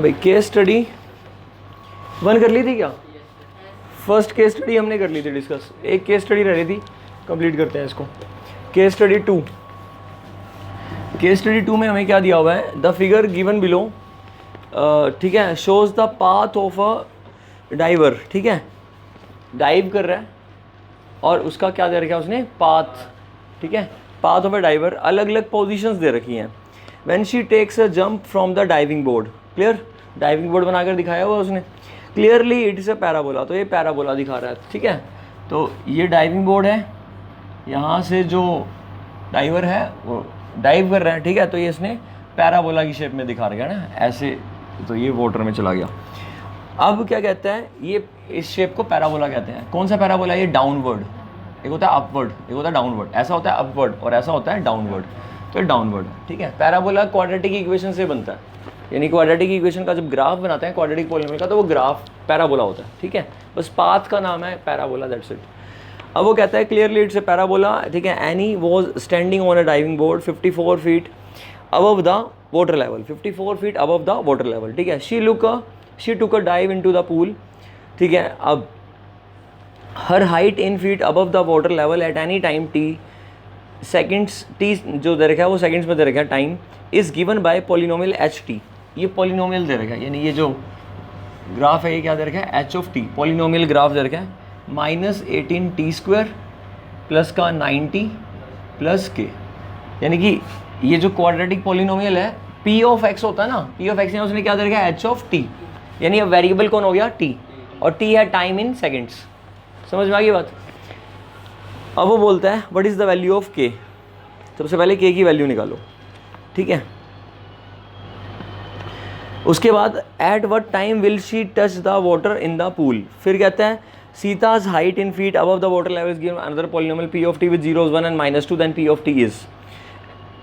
भाई case study 1 कर ली थी क्या? फर्स्ट केस स्टडी हमने कर ली थी डिस्कस, एक केस स्टडी रह रही थी, कंप्लीट करते हैं इसको। केस स्टडी 2, केस स्टडी 2 में हमें क्या दिया हुआ है? द फिगर गिवन बिलो, ठीक है, shows the path of a diver, ठीक है, डाइव कर रहा है और उसका क्या दे रखा है उसने? पाथ, ठीक है, पाथ ऑफ अ डाइवर, अलग अलग पोजीशंस दे रखी हैं। When she takes a jump from the diving board, clear, diving board बनाकर दिखाया हुआ उसने, clearly it is a parabola, तो ये पैराबोला दिखा रहा है, ठीक है। तो ये डाइविंग बोर्ड है, यहाँ से जो डाइवर है वो डाइव कर रहा है, ठीक है, तो ये इसने पैराबोला की शेप में दिखा रखा है ना, ऐसे, तो ये वाटर में चला गया। अब क्या कहते हैं, ये इस शेप को पैराबोला कहते हैं। कौन सा पैराबोला? ये डाउनवर्ड, एक होता है अपवर्ड, एक होता है डाउनवर्ड, ऐसा होता है अपवर्ड और ऐसा होता है डाउनवर्ड, तो ये डाउनवर्ड, ठीक है। पैराबोला क्वाड्रेटिक इक्वेशन से बनता है, यानी क्वाड्रेटिक इक्वेशन का जब ग्राफ बनाते हैं क्वाड्रेटिक पॉलिनोमियल का, तो वो ग्राफ पैराबोला होता है, ठीक है, बस पाथ का नाम है पैराबोला, दैट्स इट। अब वो कहता है क्लियरली इट्स ए पैराबोला, ठीक है। Annie was standing on a diving board 54 feet above the water level, 54 feet above the water level, ठीक है। She took a dive into the pool, ठीक है। अब her height in feet above the water level at any time T seconds, T जो दे रखा है वो सेकेंड्स में दे रखा है, time is given by polynomial H T, ये पॉलिनोमियल दे रखा है, यानी ये जो ग्राफ है ये क्या दे रखा है? H of T, polynomial graph दे रखा है, -18t² प्लस का 90 प्लस के, यानी कि ये जो क्वाड्रेटिक पॉलिनोमियल है p ऑफ x होता है ना, p ऑफ x, उसने क्या दे रखा है? h ऑफ t, यानी अब वेरिएबल कौन हो गया? t, और t है टाइम इन सेकेंड्स। समझ में आ गई बात? अब वो बोलता है what is the value of k, सबसे पहले k की वैल्यू निकालो, ठीक है। उसके बाद at what time will she touch the water in the pool, फिर कहता है सीता's height in feet above the water level is given another polynomial p of t with zeros 1 and -2, then p of t is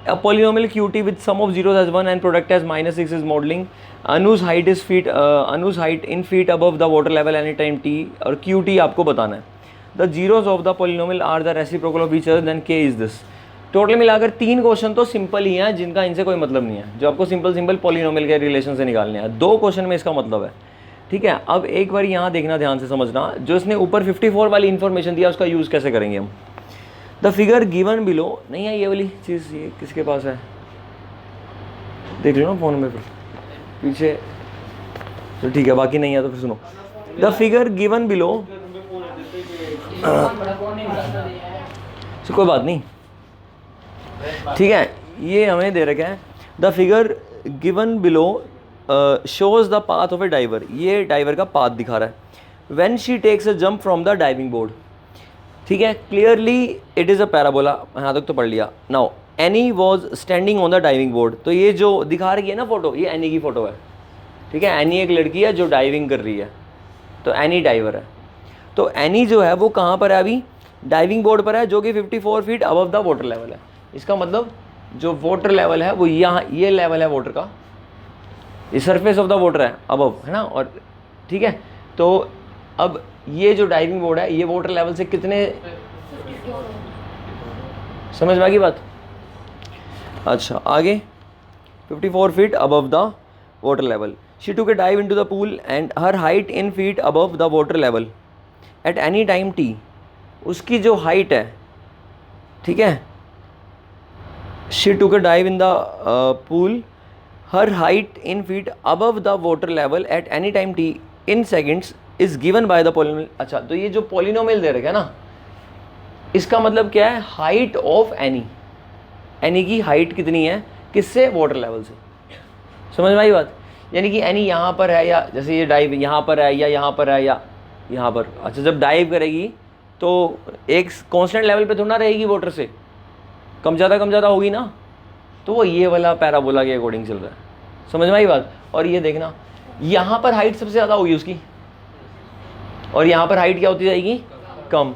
a polynomial qt with sum of zeros as 1 and product as -6 is modeling. Anu's height is feet, Anu's height in feet above the water level anytime t, और qt आपको बताना है। The zeros of the polynomial are the reciprocal of each other, then k is this. Total मिलाकर 3 question तो simple ही हैं, जिनका इनसे कोई मतलब नहीं है, जो आपको सिंपल पॉलिनोमियल के रिलेशन से निकालने हैं। 2 क्वेश्चन में इसका मतलब है, ठीक है। अब एक बार यहाँ देखना, ध्यान से समझना, जो इसने ऊपर 54 वाली इन्फॉर्मेशन दिया उसका यूज़ कैसे करेंगे हम। द फिगर गिवन बिलो, नहीं है ये वाली चीज़, ये किसके पास है देख लो ना फ़ोन में, फिर पीछे तो ठीक है, बाकी नहीं है तो फिर सुनो। द फिगर गिवन बिलो, कोई बात नहीं, ठीक है, ये हमें दे रखा है the figure given below shows the path of a diver, ये डाइवर का पाथ दिखा रहा है। When she takes a jump from the diving board, ठीक है, clearly it is a parabola, यहाँ तक तो पढ़ लिया। Now Annie was standing on the diving board, तो ये जो दिखा रही है ना फोटो, ये एनी की फ़ोटो है, ठीक है। एनी एक लड़की है जो डाइविंग कर रही है, तो एनी डाइवर है। तो एनी जो है वो कहाँ पर है? अभी डाइविंग बोर्ड पर है, जो कि 54 feet above the water level है। इसका मतलब जो वाटर लेवल है वो यहाँ, ये लेवल है वाटर का, ये सरफेस ऑफ द वाटर है अबव, है ना, और ठीक है। तो अब ये जो डाइविंग बोर्ड है ये वाटर लेवल से कितने, समझ में आ गई बात? अच्छा आगे, 54 feet above the water level, she took a dive into the pool and her height in feet above the water level at any time T, उसकी जो हाइट है, ठीक है, she took a dive in the pool, her height in feet above the water level at any time T in seconds is given by the polynomial. अच्छा, तो ये जो polynomial दे रखा है ना, इसका मतलब क्या है? हाइट ऑफ एनी, एनी की हाइट कितनी है, किससे? वाटर लेवल से। समझ में आई बात? यानी कि एनी यहाँ पर है, या जैसे ये डाइव यहाँ पर है, या यहाँ पर है, या यहाँ पर। अच्छा, जब डाइव करेगी तो एक कांस्टेंट लेवल पे थोड़ा ना रहेगी, वाटर से कम ज़्यादा होगी ना, तो वो ये वाला पैराबोला के अकॉर्डिंग चल रहा है। समझ में आई बात? और ये देखना, यहाँ पर हाइट सबसे ज़्यादा होगी उसकी, और यहाँ पर हाइट क्या होती जाएगी? कम।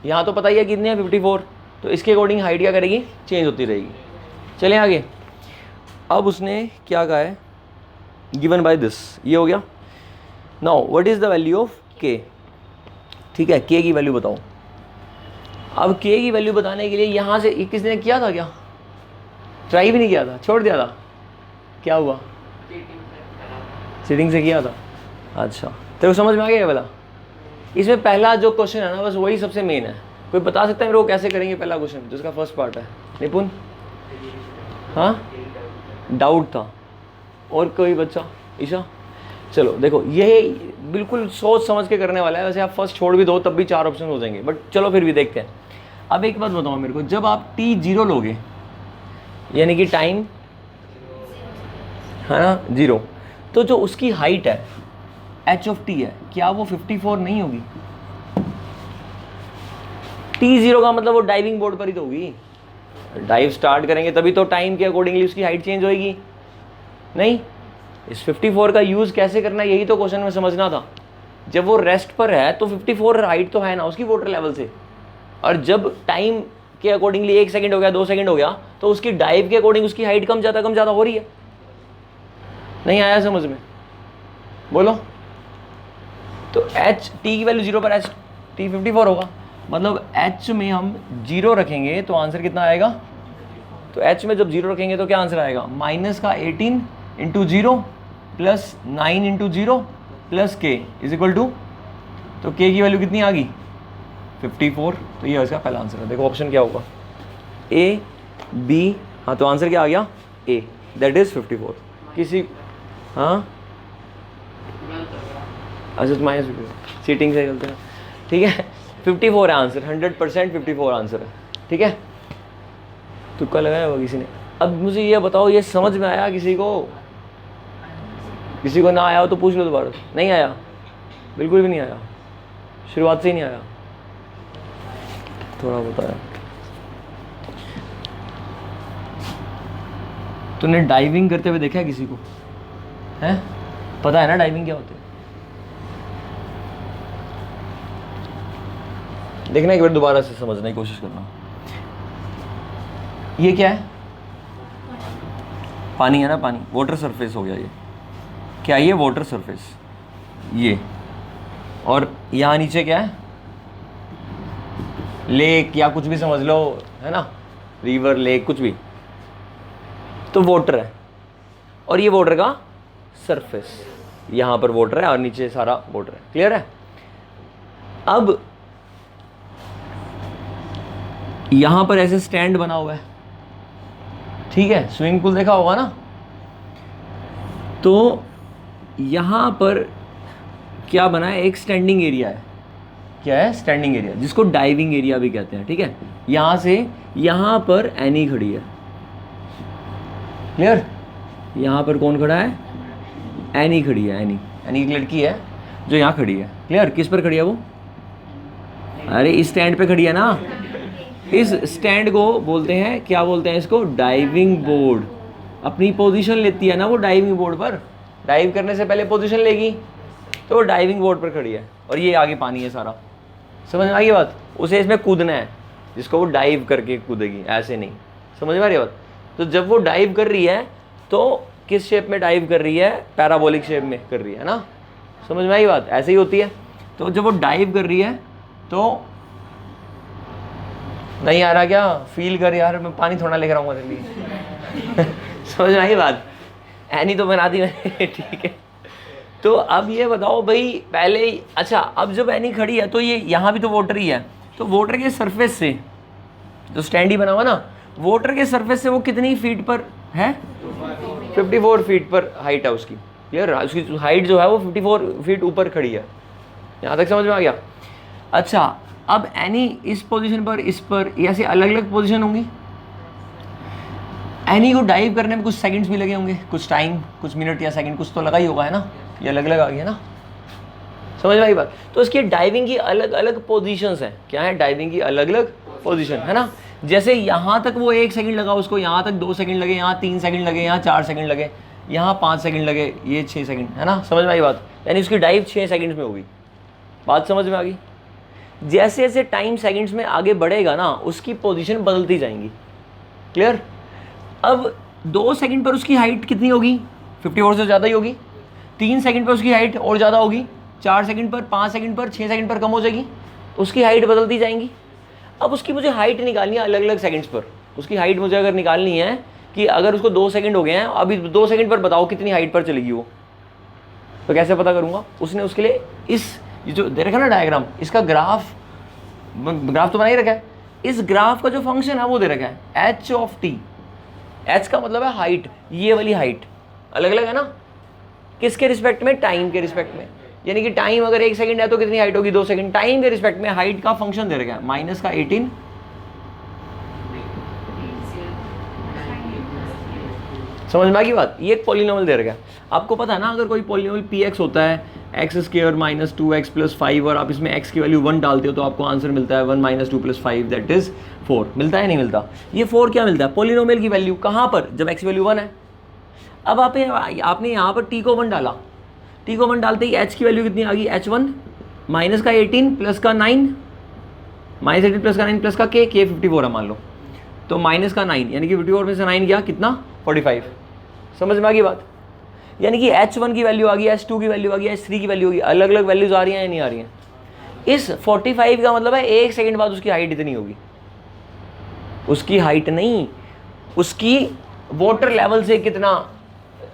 यहाँ तो पता ही है कितनी है, 54, तो इसके अकॉर्डिंग हाइट क्या करेगी? चेंज होती रहेगी। चलें आगे। अब उसने क्या कहा है? गिवन बाय दिस, ये हो गया। Now what is the value of के, ठीक है, के की वैल्यू बताओ। अब के की वैल्यू बताने के लिए यहाँ से किसने किया था? क्या ट्राई भी नहीं किया था, छोड़ दिया था? क्या हुआ? सीटिंग से किया था। अच्छा तेरे को समझ में आ गया ये वाला? इसमें पहला जो क्वेश्चन है ना बस वही सबसे मेन है। कोई बता सकता है मेरे को कैसे करेंगे पहला क्वेश्चन जिसका फर्स्ट पार्ट है? निपुण? हाँ डाउट था। और कोई बच्चा? ईशा? चलो देखो ये बिल्कुल सोच समझ के करने वाला है। वैसे आप फर्स्ट छोड़ भी दो तब भी 4 ऑप्शन हो जाएंगे, बट चलो फिर भी देखते हैं। अब एक बात बताओ मेरे को, जब आप t0 लोगे यानी कि टाइम है ना 0, तो जो उसकी हाइट है h ऑफ t है, क्या वो 54 नहीं होगी? t0 का मतलब वो डाइविंग बोर्ड पर ही तो होगी। डाइव स्टार्ट करेंगे तभी तो टाइम के अकॉर्डिंगली उसकी हाइट चेंज होएगी। नहीं, इस 54 का यूज़ कैसे करना है यही तो क्वेश्चन में समझना था। जब वो रेस्ट पर है तो 54 हाइट तो है ना उसकी वाटर लेवल से, और जब टाइम के अकॉर्डिंगली 1 सेकंड हो गया 2 सेकंड हो गया तो उसकी डाइव के अकॉर्डिंग उसकी हाइट कम ज़्यादा हो रही है। नहीं आया समझ में? बोलो। तो h t की वैल्यू 0 पर h t 54 होगा, मतलब h में हम 0 रखेंगे तो आंसर कितना आएगा? तो h में जब 0 रखेंगे तो क्या आंसर आएगा? माइनस का 18 into 0 plus 9 into 0 plus k is equal to, तो k की वैल्यू कितनी आ गई? 54। तो ये इसका पहला आंसर है। देखो ऑप्शन क्या होगा? A B। हाँ तो आंसर क्या आ गया? A, that is 54। किसी हाँ अच्छा माइनस सीटिंग से चलते हैं, ठीक है। 54 है आंसर, 100% 54 आंसर है, ठीक है। तुक्का लगाया होगा किसी ने। अब मुझे ये बताओ ये समझ में आया किसी को? किसी को ना आया हो तो पूछ लो दोबारा। नहीं आया? बिल्कुल भी नहीं आया, शुरुआत से ही नहीं आया? थोड़ा बताया। तूने डाइविंग करते हुए देखा है किसी को? हैं? पता है ना डाइविंग क्या होती है? देखना एक बार दोबारा से समझने की कोशिश करना। ये क्या है? पानी है ना, पानी, वाटर सरफेस हो गया ये। क्या ये वाटर सरफेस ये, और यहाँ नीचे क्या है? लेक या कुछ भी समझ लो, है ना, रिवर लेक कुछ भी, तो वाटर है। और ये वाटर का सरफेस, यहाँ पर वाटर है और नीचे सारा वाटर है। क्लियर है? अब यहाँ पर ऐसे स्टैंड बना हुआ है, ठीक है, स्विमिंग पूल देखा होगा ना, तो यहाँ पर क्या बना है? एक स्टैंडिंग एरिया है। क्या है? स्टैंडिंग एरिया, जिसको डाइविंग एरिया भी कहते हैं, ठीक है। यहाँ से यहाँ पर एनी खड़ी है। क्लियर? यहाँ पर कौन खड़ा है? एनी खड़ी है। एनी, एनी एक लड़की है जो यहाँ खड़ी है। क्लियर? किस पर खड़ी है वो? अरे इस स्टैंड पे खड़ी है ना। इस स्टैंड को बोलते हैं, क्या बोलते हैं इसको? Diving board. अपनी पोजीशन लेती है ना वो डाइविंग बोर्ड पर, डाइव करने से पहले पोजीशन लेगी, तो वो डाइविंग बोर्ड पर खड़ी है। और ये आगे पानी है सारा। समझ में आ गई बात? उसे इसमें कूदना है, जिसको वो डाइव करके कूदेगी, ऐसे नहीं। समझ में आ रही बात? तो जब वो डाइव कर रही है तो किस शेप में डाइव कर रही है? पैराबोलिक शेप में कर रही है ना। समझ में आई बात? ऐसे ही होती है। तो जब वो डाइव कर रही है तो नहीं आ रहा क्या? फील कर यार, मैं पानी थोड़ा लेकर आऊँगा तेरे लिए। समझ में आई बात? एनी तो बना दी मैंने, ठीक है। तो अब ये बताओ भाई, पहले ही अच्छा, अब जब एनी खड़ी है तो ये यहाँ भी तो वाटर ही है, तो वाटर के सरफेस से जो स्टैंड ही बना हुआ ना, वाटर के सरफेस से वो कितनी फीट पर है? 54 फीट पर हाइट है उसकी। क्लियर? उसकी हाइट जो है वो 54 फीट ऊपर खड़ी है। यहाँ तक समझ में आ गया? अच्छा, अब एनी इस पोजीशन पर, इस पर, ऐसे अलग अलग पोजीशन होंगी। एनी को डाइव करने में कुछ सेकंड्स भी लगे होंगे, कुछ टाइम, कुछ मिनट या सेकंड कुछ तो लगा ही होगा, है ना। ये अलग अलग आ गया ना। समझ में आई बात? तो इसकी डाइविंग की अलग अलग पोजीशंस हैं। क्या है? डाइविंग की अलग अलग पोजीशन, है ना। जैसे यहाँ तक वो 1 सेकंड लगा, उसको यहाँ तक 2 सेकंड लगे, यहाँ 3 सेकंड लगे, यहाँ 4 सेकंड लगे, यहाँ 5 सेकंड लगे, ये 6 सेकंड, है ना। समझ में आई बात? यानी उसकी डाइव 6 सेकंड्स में होगी। बात समझ में आ गई? जैसे जैसे टाइम सेकंड्स में आगे बढ़ेगा ना, उसकी पोजीशन बदलती जाएंगी। क्लियर? अब 2 सेकंड पर उसकी हाइट कितनी होगी? 54 से ज़्यादा ही होगी। 3 सेकंड पर उसकी हाइट और ज़्यादा होगी। 4 सेकंड पर, 5 सेकंड पर, 6 सेकंड पर कम हो जाएगी। उसकी हाइट बदलती जाएंगी। अब उसकी मुझे हाइट निकालनी है अलग अलग सेकंड्स पर। उसकी हाइट मुझे अगर निकालनी है कि अगर उसको 2 सेकंड हो गए हैं, अभी 2 सेकंड पर बताओ कितनी हाइट पर चलेगी वो? तो कैसे पता करूँगा? उसने उसके लिए ये जो दे रखा ना डायग्राम, इसका ग्राफ तो बना ही रखा है। इस ग्राफ का जो फंक्शन है वो दे रखा है एच ऑफ टी। एच का मतलब है हाइट, ये वाली हाइट अलग अलग है ना, किसके रिस्पेक्ट में? टाइम के रिस्पेक्ट में। यानी कि टाइम अगर 1 सेकंड है तो कितनी हाइट होगी? 2 सेकंड। टाइम के रिस्पेक्ट में हाइट का फंक्शन दे रखा है माइनस का 18, समझ में आ गई बात? ये एक पॉलिनोमियल दे रखा है। आपको पता है ना, अगर कोई पॉलिनोमियल पी एक्स होता है x square minus 2x plus 5 और आप इसमें x की वैल्यू 1 डालते हो तो आपको आंसर मिलता है 1 माइनस 2 प्लस 5 दैट इज 4। मिलता है नहीं मिलता? ये 4 क्या मिलता है? पॉलिनोमियल की वैल्यू। कहाँ पर? जब x की वैल्यू 1 है। अब आपने यहाँ पर t को 1 डाला, t को 1 डालते ही h की वैल्यू कितनी आ गई? h1 माइनस का 18 प्लस का 9, माइनस 18 प्लस का 9 प्लस का k 54 है मान लो, तो माइनस का 9 यानी कि 54 में से 9 गया कितना? 45। समझ में आ गई बात? यानी कि h1 की वैल्यू आ गई, h2 की वैल्यू आ गई, h3 की वैल्यू होगी, अलग अलग वैल्यूज आ रही हैं या नहीं आ रही हैं? इस 45 का मतलब है 1 सेकंड बाद उसकी हाइट इतनी होगी। उसकी हाइट नहीं, उसकी वाटर लेवल से कितना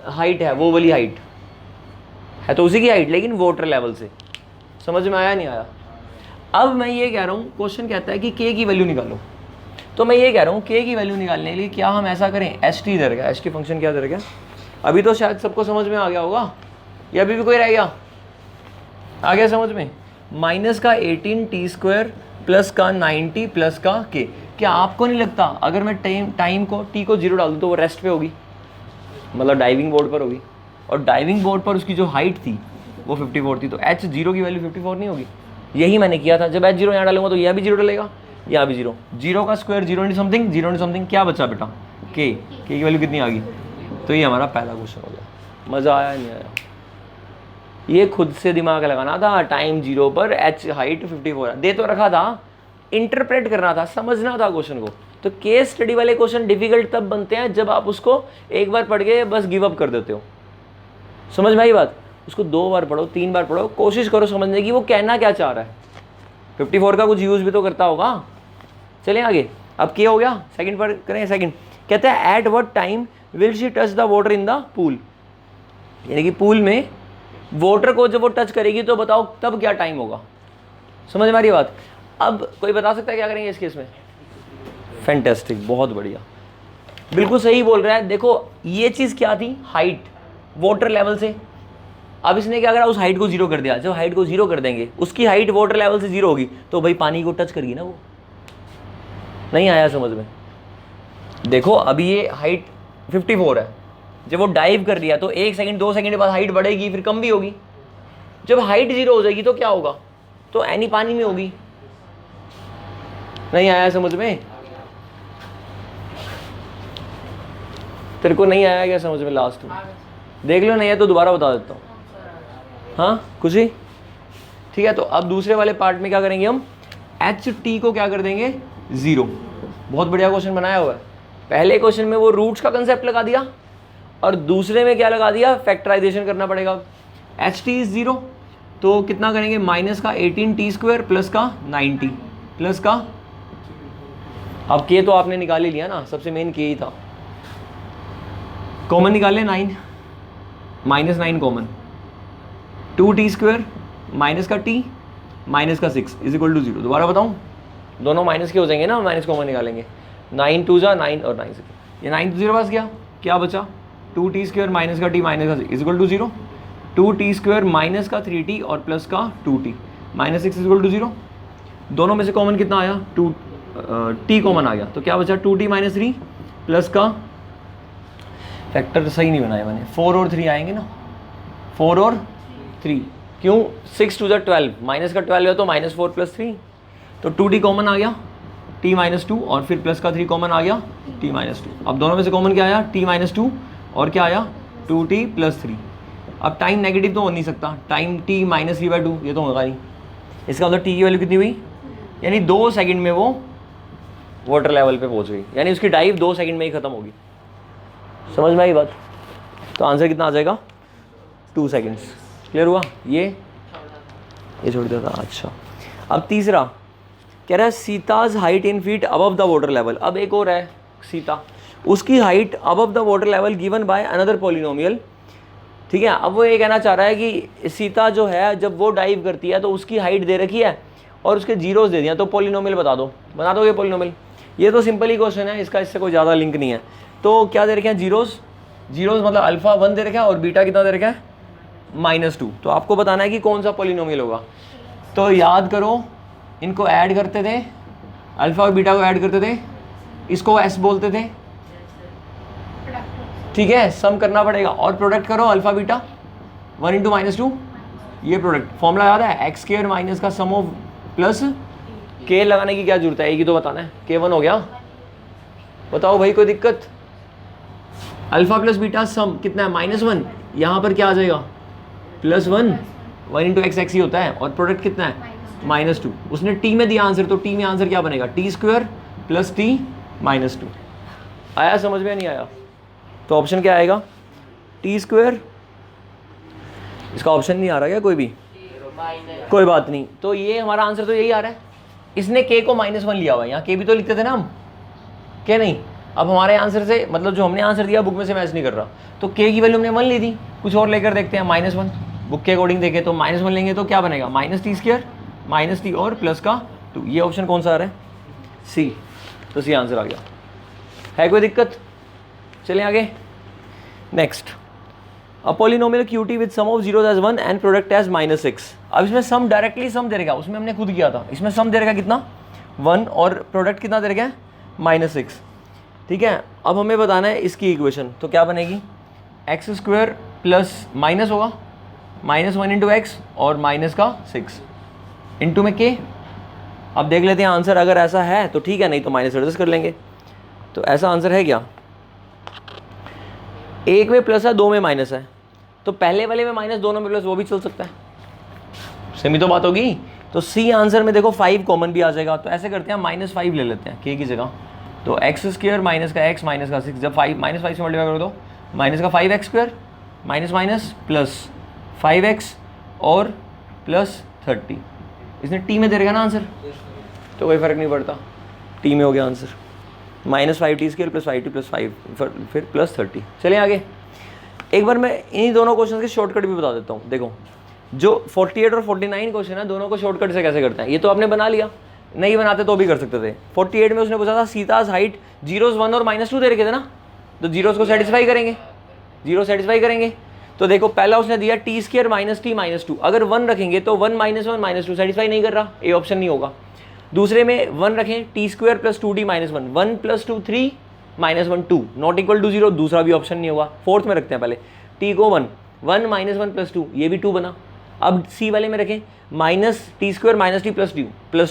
हाइट है, वो वाली हाइट है तो उसी की हाइट, लेकिन वाटर लेवल से। समझ में आया नहीं आया? अब मैं ये कह रहा हूँ, क्वेश्चन कहता है कि k की वैल्यू निकालो, तो मैं ये कह रहा हूँ k की वैल्यू निकालने के लिए क्या हम ऐसा करें? ht दे रखा है, ht फंक्शन क्या दे रखा है? अभी तो शायद सबको समझ में आ गया होगा, या अभी भी कोई रह गया? आ गया समझ में? माइनस का 18 टी स्क्वायर प्लस का 90 प्लस का k। क्या आपको नहीं लगता अगर मैं टाइम को t को 0 डाल दूँ तो वो रेस्ट पे होगी, मतलब डाइविंग बोर्ड पर होगी, और डाइविंग बोर्ड पर उसकी जो हाइट थी वो 54 थी, तो h0 की वैल्यू 54 नहीं होगी? यही मैंने किया था। जब h0 यहाँ डालूंगा तो यह भी 0 डलेगा, यहाँ भी 0, 0 का square 0 into something, 0 into something क्या बचा बेटा? k की वैल्यू कितनी आ गई? तो ये हमारा पहला क्वेश्चन हो गया। मज़ा आया नहीं आया? ये खुद से दिमाग लगाना था। टाइम 0 पर h हाइट 54 दे तो रखा था, इंटरप्रेट करना था, समझना था क्वेश्चन को। तो केस स्टडी वाले क्वेश्चन डिफिकल्ट तब बनते हैं जब आप उसको एक बार पढ़ के बस गिव अप कर देते हो। समझ में आई बात? उसको 2 बार पढ़ो, 3 बार पढ़ो, कोशिश करो समझने की वो कहना क्या चाह रहा है। 54 का कुछ यूज़ भी तो करता होगा। चलें आगे। अब क्या हो गया? सेकंड पर करें। सेकंड कहते हैं at what time will she touch the water in the pool. यानी कि पूल में वाटर को जब वो टच करेगी तो बताओ तब क्या टाइम होगा। समझ में आ रही बात? अब कोई बता सकता है क्या करेंगे इस केस में? फैंटास्टिक, बहुत बढ़िया, बिल्कुल सही बोल रहा है। देखो ये चीज़ क्या थी? हाइट, वाटर लेवल से। अब इसने क्या करा? उस हाइट को 0 कर दिया। जब हाइट को 0 कर देंगे, उसकी हाइट वाटर लेवल से 0 होगी तो भाई पानी को टच करेगी ना वो। नहीं आया समझ में? देखो अभी ये हाइट 54 है, जब वो डाइव कर लिया तो 1 सेकंड 2 सेकंड के बाद हाइट बढ़ेगी, फिर कम भी होगी। जब हाइट 0 हो जाएगी तो क्या होगा? तो एनी पानी में होगी। नहीं आया समझ में? तेरे को नहीं आया क्या समझ में? लास्ट में देख लो, नहीं है तो दोबारा बता देता हूँ। हाँ कुछ ही ठीक है। तो अब दूसरे वाले पार्ट में क्या करेंगे हम? एच टी को क्या कर देंगे? 0। बहुत बढ़िया क्वेश्चन बनाया हुआ है। पहले क्वेश्चन में वो रूट्स का कंसेप्ट लगा दिया और दूसरे में क्या लगा दिया? फैक्टराइजेशन करना पड़ेगा। एच टी इज 0 तो कितना करेंगे? माइनस का 18 टी स्क्वायर प्लस का 90 प्लस का, अब के तो आपने निकाल ही लिया ना, सबसे मेन के ही था। कॉमन निकाल ले 9, minus 9 common, 2 t square minus का टी माइनस का 6 इज इक्वल टू 0। दोबारा बताऊँ? दोनों माइनस के हो जाएंगे ना, माइनस कॉमन निकालेंगे। 9 2 जा 9 और 9 से ये 9 तो 0 पास गया, क्या बचा? 2 टी स्क्वायर माइनस का टी माइनस का 6 is equal to 0। 2 t square minus का 3t और प्लस का 2t minus 6 is equal to 0। दोनों में से कॉमन कितना आया? 2 टी कॉमन आ गया तो क्या बचा? 2t माइनस 3 प्लस का, फैक्टर सही नहीं बनाया मैंने, 4 और 3 आएंगे ना, 4 और 3 क्यों? 6 2 12, माइनस का 12 है तो माइनस 4 प्लस 3, तो 2t कॉमन आ गया, t माइनस 2 और फिर प्लस का 3 कॉमन आ गया, t माइनस 2। अब दोनों में से कॉमन क्या आया? t माइनस 2 और क्या आया? 2t plus 3। अब टाइम नेगेटिव तो हो नहीं सकता, टाइम t माइनस 3/2 ये तो होगा नहीं। इसका मतलब t की वैल्यू कितनी हुई? यानी 2 सेकंड में वो वाटर लेवल पे पहुंच गई, यानी उसकी डाइव 2 सेकंड में ही खत्म होगी। समझ में आई बात? तो आंसर कितना आ जाएगा? 2 सेकंड्स। क्लियर हुआ? ये छोड़ दिया था। अच्छा अब तीसरा कह रहा है Sita's height in feet above the water level. अब एक और है सीता, उसकी height above the water level given by another polynomial, ठीक ठीक है। अब वो ये कहना चाह रहा है कि सीता जो है जब वो डाइव करती है तो उसकी हाइट दे रखी है और उसके जीरोस दे दिया, तो पॉलिनोमियल बना दोगे पॉलिनोमियल। ये तो सिंपल ही क्वेश्चन है, इसका इससे कोई ज़्यादा लिंक नहीं है। तो क्या दे रखे हैं, जीरोस मतलब अल्फा 1 दे रखा है और बीटा कितना दे रखा है, -2। तो आपको बताना है कि कौन सा पॉलिनोमियल होगा। तो याद करो, इनको ऐड करते थे, अल्फा और बीटा को ऐड करते थे, इसको एस बोलते थे, ठीक है। सम करना पड़ेगा और प्रोडक्ट करो अल्फा बीटा 1 × -2, ये प्रोडक्ट फॉर्मूला याद है, x² माइनस का सम ऑफ प्लस k लगाने की क्या जरूरत है, एक ही तो बताना है। k1 हो गया, बताओ भाई कोई दिक्कत। अल्फा प्लस बीटा सम कितना है, -1, यहाँ पर क्या आ जाएगा +1, 1 × x ही होता है, और प्रोडक्ट कितना है -2। उसने t में दिया आंसर, तो t में आंसर क्या बनेगा, t² + t -2। आया समझ में, नहीं आया? तो ऑप्शन क्या आएगा, t²। इसका ऑप्शन नहीं आ रहा क्या कोई भी, कोई बात नहीं। तो ये हमारा आंसर तो यही आ रहा है। इसने k को -1 लिया हुआ है, यहाँ k भी तो लिखते थे ना हम, क्या नहीं। अब हमारे आंसर से मतलब जो हमने आंसर दिया बुक में से मैच नहीं कर रहा, तो k की वैल्यू हमने 1 ली थी, कुछ और लेकर देखते हैं -1। बुक के अकॉर्डिंग देखें तो -1 लेंगे तो क्या बनेगा, -t² -t और प्लस का 2। ये ऑप्शन कौन सा आ रहा है, सी। तो सी आंसर आ गया। है कोई दिक्कत? चलें आगे। Next, a polynomial QT with sum of zeros as 1 and product as -6। अब इसमें सम डायरेक्टली सम दे रखा, उसमें हमने खुद किया था। इसमें सम दे रखा कितना, 1, और प्रोडक्ट कितना दे रखा है, -6, ठीक है। अब हमें बताना है इसकी इक्वेशन, तो क्या बनेगी, x² प्लस माइनस होगा -1 × x और -6 इंटू में k। अब देख लेते हैं आंसर, अगर ऐसा है तो ठीक है, नहीं तो माइनस एडजस्ट कर लेंगे। तो ऐसा आंसर है क्या, एक में प्लस है, 2 में माइनस है, तो पहले वाले में माइनस, दोनों में प्लस, वो भी चल सकता है, सेमी तो बात होगी। तो सी आंसर में देखो 5 कॉमन भी आ जाएगा, तो ऐसे करते हैं -5 ले लेते हैं k की जगह। तो x² माइनस का x माइनस का 6, जब -5 से मल्टीप्लाई करो तो माइनस का 5x² माइनस प्लस 5x और प्लस 30। इसने t में दे रखा ना आंसर, तो कोई फर्क नहीं पड़ता, t में हो गया आंसर, -5t² + 5t + 5 फिर +30। चलिए आगे। एक बार मैं इन्हीं दोनों क्वेश्चन के शॉर्टकट भी बता देता हूँ। देखो, जो 48 और 49 क्वेश्चन है, दोनों को शॉर्टकट से कैसे करते हैं, ये तो आपने बना लिया, नहीं बनाते तो भी कर सकते थे। 48 में उसने पूछा था सीताज हाइट जीरोस 1 और -2 दे रखे थे ना, तो जीरोस को सेटिस्फाई करेंगे, जीरो सेटिस्फाई करेंगे। तो देखो पहला उसने दिया t² - t -2, अगर 1 रखेंगे तो 1 - 1 -2 सेटिस्फाई नहीं कर रहा, ए ऑप्शन नहीं होगा। दूसरे में 1 रखें, t² + 2t - 1, 1 + 2 3 -1 2 not equal to 0, दूसरा भी ऑप्शन नहीं होगा। फोर्थ में रखते हैं पहले t को 1 1 - 1 + 2, ये भी 2 बना। अब सी वाले में रखें -t² - t +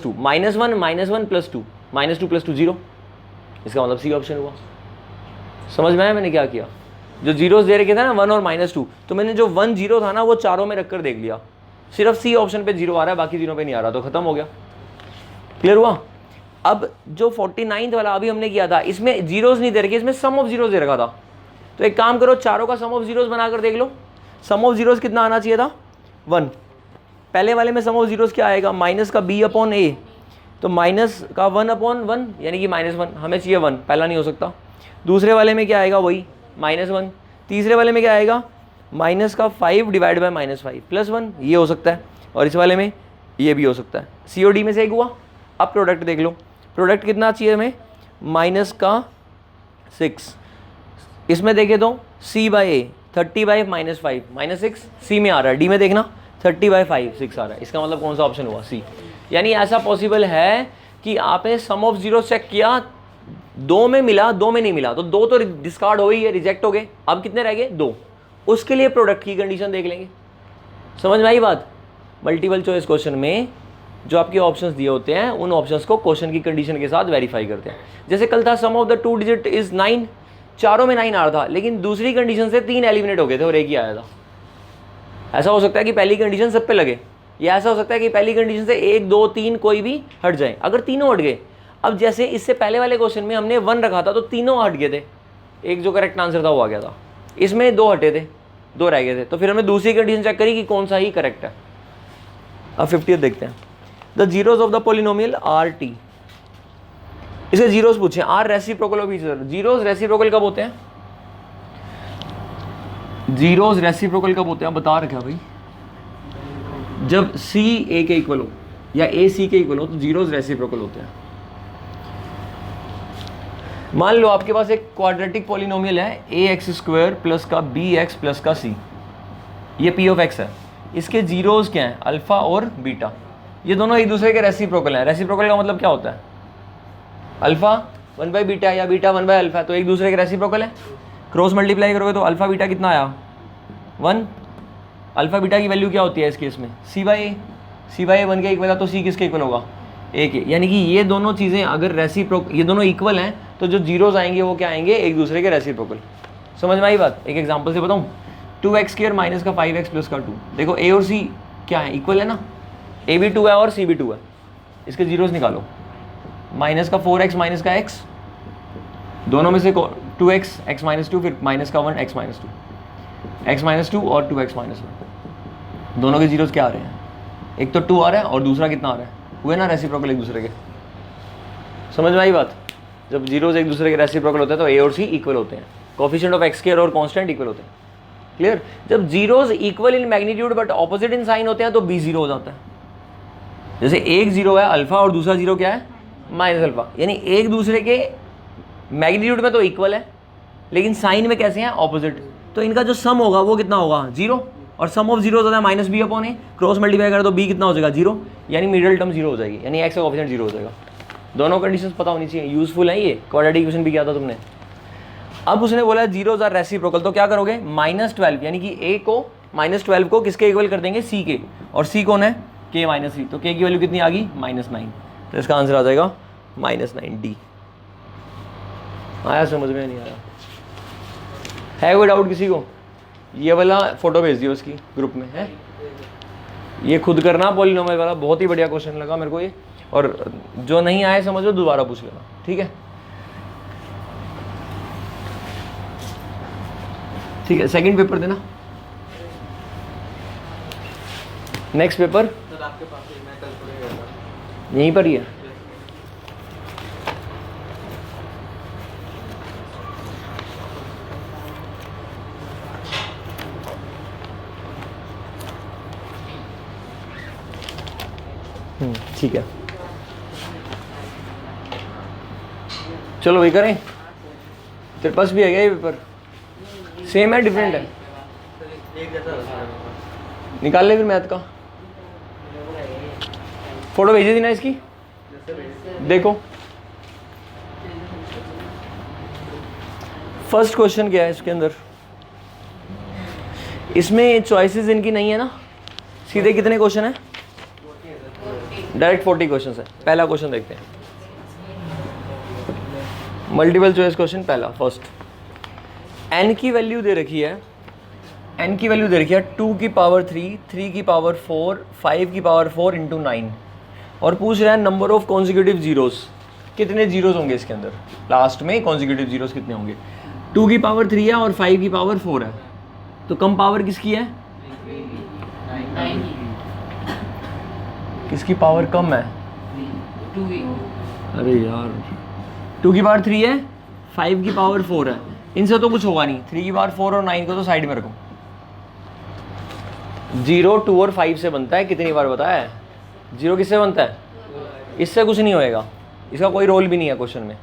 2 -1 -1 + 2 -2 + 2 0, इसका मतलब सी ऑप्शन हुआ। समझ में आया मैंने क्या किया, जो जीरोस दे रखे थे ना 1 और -2, तो मैंने जो 1 0 था ना वो चारों में रखकर देख लिया, सिर्फ सी ऑप्शन पे 0 आ रहा है, बाकी तीनों पे नहीं आ रहा, तो खत्म हो गया। क्लियर हुआ? अब जो 49th वाला अभी हमने किया था, इसमें जीरोस नहीं दे रखे, इसमें सम ऑफ जीरोस दे रखा था। तो एक काम करो, चारों का सम ऑफ जीरोस बनाकर देख लो। सम ऑफ जीरोस कितना आना चाहिए था, 1। पहले वाले में सम ऑफ जीरोस क्या आएगा, माइनस का b/a, तो माइनस का 1/1 यानी कि -1, हमें चाहिए 1, पहला नहीं हो सकता। दूसरे वाले में क्या आएगा, वही -1। तीसरे वाले में क्या आएगा, माइनस का 5 / -5 + 1, ये हो सकता है। और इस वाले में ये भी हो सकता है। सी और डी में से एक हुआ। अब प्रोडक्ट देख लो, प्रोडक्ट कितना चाहिए हमें, -6। इसमें देखें तो c/a 30/5 -6 सी में आ रहा है, डी में देखना 30/5 6 आ रहा है, इसका मतलब कौन सा ऑप्शन हुआ, सी। यानी ऐसा पॉसिबल है कि आपने सम ऑफ जीरो चेक किया, 2 में मिला, 2 में नहीं मिला, तो 2 तो डिस्कार्ड हो ही है, रिजेक्ट हो गए। अब कितने रह गए, 2। उसके लिए प्रोडक्ट की कंडीशन देख लेंगे। समझ में आई बात? मल्टीपल चॉइस क्वेश्चन में जो आपके ऑप्शंस दिए होते हैं, उन ऑप्शंस को क्वेश्चन की कंडीशन के साथ वेरीफाई करते हैं। जैसे कल था सम ऑफ द 2 डिजिट इज 9, चारों में 9 आ रहा था, लेकिन दूसरी कंडीशन से 3 एलिमिनेट हो गए थे और एक ही आया था। ऐसा हो सकता है कि पहली कंडीशन सब पे लगे, या ऐसा हो सकता है कि पहली कंडीशन से 1 2 3 कोई भी हट जाए। अगर तीनों हट गए, अब जैसे इससे पहले वाले क्वेश्चन में हमने 1 रखा था तो तीनों हट गए थे, एक जो करेक्ट आंसर था वो आ गया था। इसमें 2 हटे थे, 2 रह गए थे, तो फिर हमने दूसरी कंडीशन चेक करी कि कौन सा ही करेक्ट है। अब 50th देखते हैं। The zeros of the polynomial are t, इसे जीरोस पूछे, are reciprocal of each other. Zeros reciprocal कब होते हैं, जीरोस रेसिप्रोकल कब होते हैं बता रखा भाई, जब सी ए के इक्वल हो या ए सी के इक्वल हो तो जीरोस रेसिप्रोकल होते हैं। मान लो आपके पास एक क्वाड्रेटिक पॉलिनोमियल है ए एक्स स्क्वायर प्लस का बी एक्स प्लस का सी, ये पी ऑफ एक्स है, इसके जीरोस क्या हैं अल्फा और बीटा, ये दोनों एक दूसरे के रेसिप्रोकल हैं। रेसिप्रोकल का मतलब क्या होता है, अल्फा 1/बीटा या बीटा 1/अल्फा, तो एक दूसरे के रेसिप्रोकल है। क्रॉस मल्टीप्लाई करोगे तो अल्फा बीटा कितना आया 1, अल्फा बीटा की वैल्यू क्या होती है इस केस में सी बाई ए, सी बाई ए 1 के इक्वल है तो सी किसके इक्वल होगा ए के, यानी कि ये दोनों चीज़ें अगर ये दोनों इक्वल हैं तो जो जीरोज आएंगे वो क्या आएंगे एक दूसरे के रेसिप्रोकल। समझ में आई बात, एक एग्जांपल से बताऊँ, 2x² माइनस का 5x प्लस का 2, देखो ए और सी क्या है इक्वल है ना, ए भी 2 है और सी भी 2 है, इसके जीरोज निकालो, माइनस का 4x माइनस का x, दोनों में से 2x x माइनस 2, फिर माइनस का 1 x माइनस 2, x माइनस 2 और 2x माइनस 1, दोनों के जीरोज क्या आ रहे हैं, एक तो 2 आ रहा है और दूसरा कितना आ रहा है, हुए ना रेसिप्रोकल एक दूसरे के। समझ में आई बात, जब जीरोज एक दूसरे के रेसिप्रोकल होते हैं तो ए और सी इक्वल होते हैं, कोफिशिएंट ऑफ एक्स स्क्वायर और कांस्टेंट इक्वल होते हैं। क्लियर, जब zeros equal in magnitude but opposite in sign होते हैं तो बी जीरो हो जाता है। जैसे एक जीरो है अल्फा और दूसरा जीरो क्या है माइनस अल्फा, यानी एक दूसरे के मैग्नीट्यूड में तो इक्वल है लेकिन साइन में कैसे हैं ऑपोजिट, तो इनका जो सम होगा वो कितना होगा जीरो, और सम ऑफ जीरो होता है माइनस बी अपॉन ए, क्रॉस मल्टीप्लाई करें तो बी कितना हो जाएगा जीरो, यानी मिडिल टर्म जीरो हो जाएगी, यानी एक्स का कोफिशिएंट जीरो हो जाएगा। दोनों कंडीशंस पता होनी चाहिए, यूजफुल है ये, क्वाड्रेटिक इक्वेशन भी किया था तुमने। अब उसने बोला जीरोज आर रेसिप्रोकल, तो क्या करोगे -12 यानी कि ए को -12 को किसके इक्वल कर देंगे सी के, और सी कौन है के माइनस सी, तो के की वैल्यू कितनी आ गई -9, तो इसका आंसर आ जाएगा -9 डी। आया समझ में नहीं आया, है कोई डाउट किसी को? ये वाला फोटो भेज दियो उसकी ग्रुप में है, ये खुद करना पॉलिनोमियल वाला, बहुत ही बढ़िया क्वेश्चन लगा मेरे को ये, और जो नहीं आए समझो दोबारा पूछ लेना, ठीक है। ठीक है, सेकंड पेपर देना, नेक्स्ट पेपर आपके पास ही, मैं कल पढ़ेगा यहीं पर ही है। ठीक है, चलो वही करें, तेरे पास भी है क्या ये पेपर? सेम है डिफरेंट है? एक जैसा होता है। निकाल ले फिर मैथ का, फोटो भेजी थी ना इसकी, देखो फर्स्ट क्वेश्चन क्या है इसके अंदर, इसमें चॉइसेस इनकी नहीं है ना, सीधे कितने क्वेश्चन है, डायरेक्ट 40 क्वेश्चन है। पहला क्वेश्चन देखते हैं, मल्टीपल चॉइस क्वेश्चन पहला फर्स्ट, n की वैल्यू दे रखी है, n की वैल्यू दे रखी है 2 की पावर 3, 3 की पावर 4, 5 की पावर 4 इंटू 9, और पूछ रहा है नंबर ऑफ कॉन्जिक्यूटिव जीरोस, कितने जीरोस होंगे इसके अंदर, लास्ट में कॉन्जिक्यूटिव जीरोस कितने होंगे। 2 की पावर 3 है और 5 की पावर 4 है, तो कम पावर किसकी है, किसकी पावर कम है, अरे यार 2 की पावर 3 है, 5 की पावर 4 है, इनसे तो कुछ होगा नहीं, 3 की पावर 4 और 9 को तो साइड में रखो। 0, 2 और 5 से बनता है, कितनी बार बताया है, 0 किससे बनता है, इससे कुछ नहीं होएगा, इसका कोई रोल भी नहीं है क्वेश्चन में।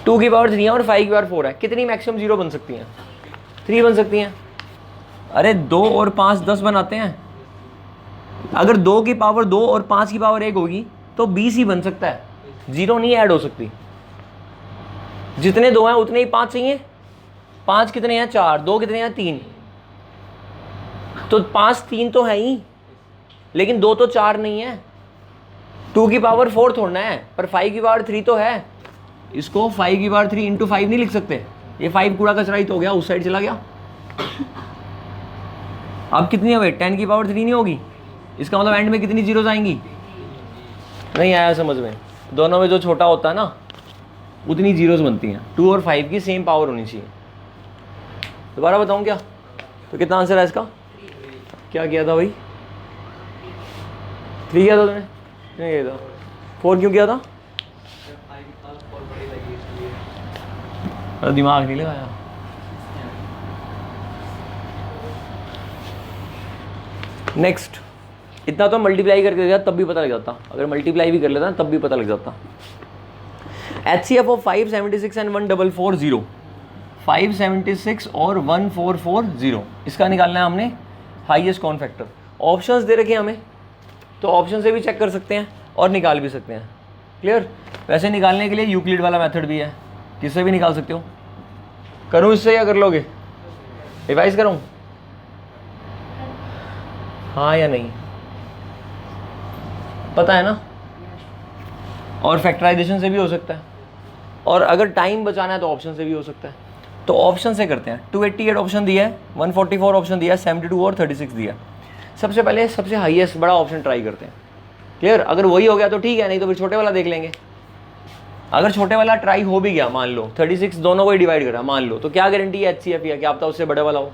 2 की पावर 3 है और 5 की पावर 4 है, कितनी मैक्सिमम 0 बन सकती हैं, 3 बन सकती हैं। अरे 2 और 5 10 बनाते हैं, अगर 2 की पावर 2 और 5 की पावर 1 होगी तो 20 ही बन सकता है, 0 नहीं ऐड हो सकती। जितने 2 हैं उतने ही 5 चाहिए, 5 कितने हैं 4, 2 कितने हैं 3, तो 5 3 तो है ही, लेकिन 2 तो 4 नहीं है। 2 की पावर 4 थोड़ना है, पर 5 की पावर 3 तो है, इसको 5 की पावर 3 इंटू 5 नहीं लिख सकते, ये 5 कूड़ा कचरा ही तो हो गया, उस साइड चला गया। अब कितनी है 10 की पावर 3 नहीं होगी, इसका मतलब एंड में कितनी जीरोज आएंगी, नहीं आया समझ में, दोनों में जो छोटा होता है ना उतनी जीरोज बनती हैं। 2 और 5 की सेम पावर होनी चाहिए। दोबारा बताऊं क्या, तो कितना आंसर है इसका, क्या किया था भाई, 3 किया था तुमने, नहीं किया था, 4 क्यों किया था, दिमाग नहीं लगाया। नेक्स्ट, इतना तो मल्टीप्लाई करके देता तब भी पता लग जाता, अगर मल्टीप्लाई भी कर लेता तब भी पता लग जाता। HCF ऑफ 576 एंड 1440, 576 और 1440, इसका निकालना है हमने हाईएस्ट कॉमन फैक्टर। ऑप्शंस दे रखे हैं हमें, तो ऑप्शन से भी चेक कर सकते हैं और निकाल भी सकते हैं। क्लियर? वैसे निकालने के लिए यूक्लिड वाला मेथड भी है, किससे भी निकाल सकते हो। करूँ इससे या कर लोगे? रिवाइज करूँ? हाँ या नहीं, पता है ना? और फैक्टराइजेशन से भी हो सकता है, और अगर टाइम बचाना है तो ऑप्शन से भी हो सकता है। तो ऑप्शन से करते हैं। 288 ऑप्शन दिया है, 144 ऑप्शन दिया है, 72 और 36 दिया है। सबसे पहले सबसे हाईएस्ट बड़ा ऑप्शन ट्राई करते हैं। क्लियर? अगर वही हो गया तो ठीक है, नहीं तो फिर छोटे वाला देख लेंगे। अगर छोटे वाला ट्राई हो भी गया, मान लो 36 दोनों को ही डिवाइड करा, मान लो, तो क्या गारंटी है HCF या क्या आपका उससे बड़े वाला हो?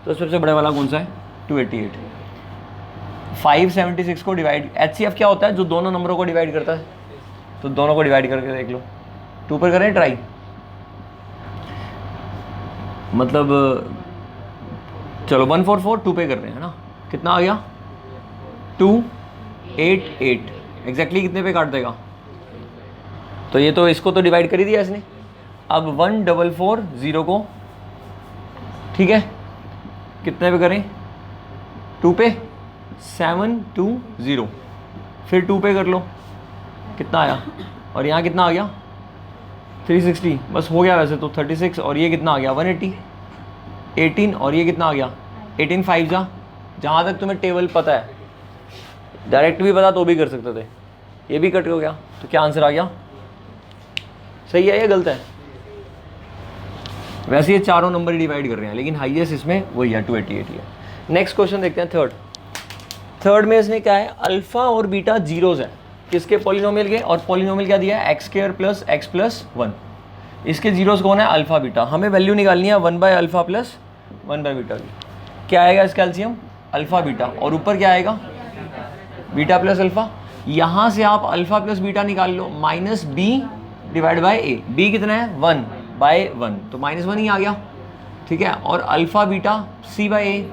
तो सबसे बड़े वाला कौन सा है? 288। 576 को डिवाइड, HCF क्या होता है? जो दोनों नंबरों को डिवाइड करता है, तो दोनों को डिवाइड करके देख लो। 2 पर करें ट्राई, मतलब चलो 144 2 पे कर रहे हैं ना, कितना आ गया? 288 एग्जैक्टली कितने पे काट देगा? तो ये तो इसको तो डिवाइड कर ही दिया इसने। अब 1440 को, ठीक है, कितने पे करें? 2 पे, 720, फिर 2 पे कर लो, कितना आया? और यहाँ कितना आ गया? 360, बस हो गया वैसे तो 36, और ये कितना आ गया? 180, 18, और ये कितना आ गया? 18 5 जा, जहाँ तक तुम्हें टेबल पता है, डायरेक्ट भी पता तो भी कर सकते थे। ये भी कट हो गया, तो क्या आंसर आ गया? सही है या गलत है? वैसे ये चारों नंबर डिवाइड कर रहे हैं, लेकिन हाईएस्ट इसमें वही है, 288 है। नेक्स्ट क्वेश्चन देखते हैं, थर्ड में इसने क्या है? अल्फा और बीटा जीरोज है, किसके? पॉलिनोमियल के। और पॉलिनोमियल क्या दिया है? x² + x + 1। इसके जीरोस कौन है? Alpha beta. हमें वैल्यू निकालनी है 1/α + 1/β की। क्या आएगा इसका एलसीएम? अल्फा बीटा, और ऊपर क्या आएगा? Beta plus alpha. यहाँ से आप अल्फा प्लस बीटा निकाल लो, -b/a। b कितना है? 1/1, तो -1 ही आ गया, ठीक है। और अल्फा बीटा c/a,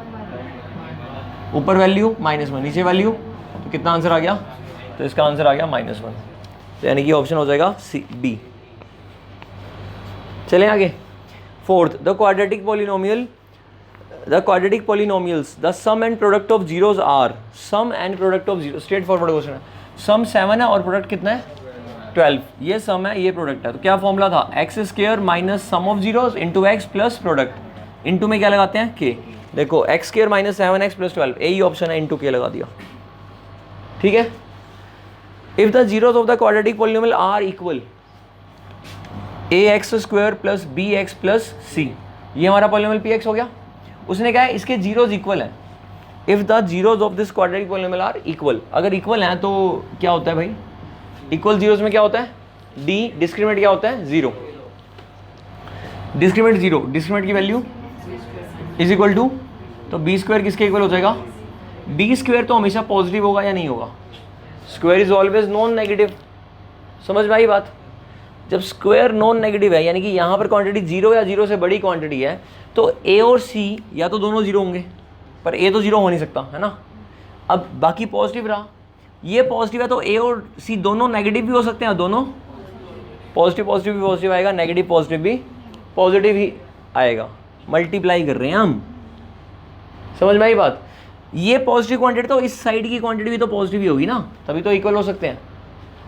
ऊपर वैल्यू -1, नीचे वैल्यू, तो कितना आंसर आ गया? तो इसका आंसर आ गया -1, तो यानी कि ऑप्शन हो जाएगा सी, बी। चलें आगे। Fourth, the quadratic polynomials the sum and product of zeros are. Sum and product of zero, straight forward question है। सम 7 है और प्रोडक्ट कितना है? 12। ये सम है, ये प्रोडक्ट है, तो क्या फॉर्मूला था? x² - sum of zeros into x plus product. Into में क्या लगाते हैं? k। देखो x² - 7x + 12, यही ऑप्शन है, इंटू k लगा दिया, ठीक है। If the zeros of the quadratic polynomial are equal, ax² + bx + c, ये हमारा पॉलिनोमियल px हो गया। उसने कहा है इसके जीरोज इक्वल हैं। If the zeros of this quadratic polynomial are equal, अगर इक्वल हैं तो क्या होता है भाई? इक्वल जीरोज में क्या होता है? d, डिस्क्रिमिनेंट क्या होता है? 0। डिस्क्रिमिनेंट 0, डिस्क्रिमिनेंट की वैल्यू इज इक्वल टू, तो b² किसके इक्वल हो जाएगा? b² तो हमेशा पॉजिटिव होगा या नहीं होगा? Square is always non negative. समझ में आई बात? जब स्क्वायर नॉन नेगेटिव है, यानी कि यहाँ पर क्वांटिटी 0 या 0 से बड़ी क्वांटिटी है, तो a और c या तो दोनों 0 होंगे, पर a तो 0 हो नहीं सकता, है ना। अब बाकी पॉजिटिव रहा, ये पॉजिटिव है, तो a और c दोनों नेगेटिव भी हो सकते हैं, दोनों पॉजिटिव भी पॉजिटिव आएगा, नेगेटिव पॉजिटिव भी पॉजिटिव ही आएगा। मल्टीप्लाई कर रहे हैं हम, समझ में आई बात? ये पॉजिटिव क्वांटिटी, तो इस साइड की क्वांटिटी भी तो पॉजिटिव ही होगी ना, तभी तो इक्वल हो सकते हैं।